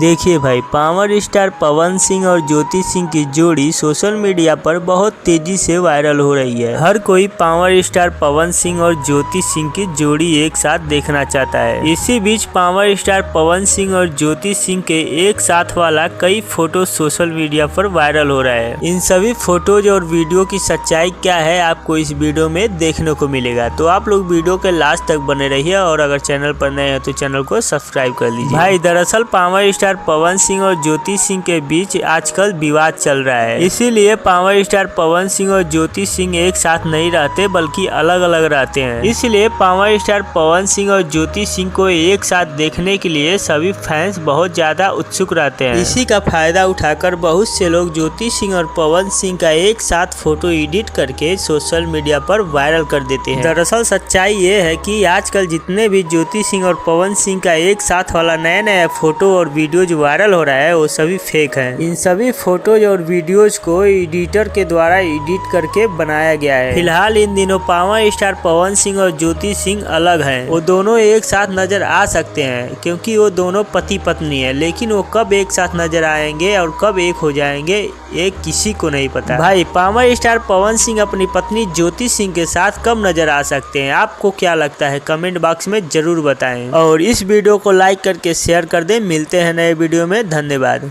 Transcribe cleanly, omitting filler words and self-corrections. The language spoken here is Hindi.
देखिए भाई, पावर स्टार पवन सिंह और ज्योति सिंह की जोड़ी सोशल मीडिया पर बहुत तेजी से वायरल हो रही है। हर कोई पावर स्टार पवन सिंह और ज्योति सिंह की जोड़ी एक साथ देखना चाहता है। इसी बीच पावर स्टार पवन सिंह और ज्योति सिंह के एक साथ वाला कई फोटो सोशल मीडिया पर वायरल हो रहा है। इन सभी फोटोज और वीडियो की सच्चाई क्या है, आपको इस वीडियो में देखने को मिलेगा। तो आप लोग वीडियो के लास्ट तक बने रहिए और अगर चैनल पर नए हैं तो चैनल को सब्सक्राइब कर लीजिए। भाई, दरअसल पावर स्टार पवन सिंह और ज्योति सिंह के बीच आजकल विवाद चल रहा है, इसीलिए पावर स्टार पवन सिंह और ज्योति सिंह एक साथ नहीं रहते बल्कि अलग अलग रहते हैं। इसलिए पावर स्टार पवन सिंह और ज्योति सिंह को एक साथ देखने के लिए सभी फैंस बहुत ज्यादा उत्सुक रहते हैं। इसी का फायदा उठाकर बहुत से लोग ज्योति सिंह और पवन सिंह का एक साथ फोटो एडिट करके सोशल मीडिया पर वायरल कर देते हैं। दरअसल सच्चाई ये है कि आजकल जितने भी ज्योति सिंह और पवन सिंह का एक साथ वाला नया नया फोटो और वीडियो जो वायरल हो रहा है वो सभी फेक है। इन सभी फोटोज और वीडियोज को एडिटर के द्वारा एडिट करके बनाया गया है। फिलहाल इन दिनों पावर स्टार पवन सिंह और ज्योति सिंह अलग हैं। वो दोनों एक साथ नजर आ सकते हैं क्योंकि वो दोनों पति पत्नी है, लेकिन वो कब एक साथ नजर आएंगे और कब एक हो जाएंगे ये किसी को नहीं पता। भाई, पावर स्टार पवन सिंह अपनी पत्नी ज्योति सिंह के साथ कब नजर आ सकते हैं, आपको क्या लगता है कमेंट बॉक्स में जरूर बताएं और इस वीडियो को लाइक करके शेयर कर दें। मिलते हैं नए वीडियो में, धन्यवाद।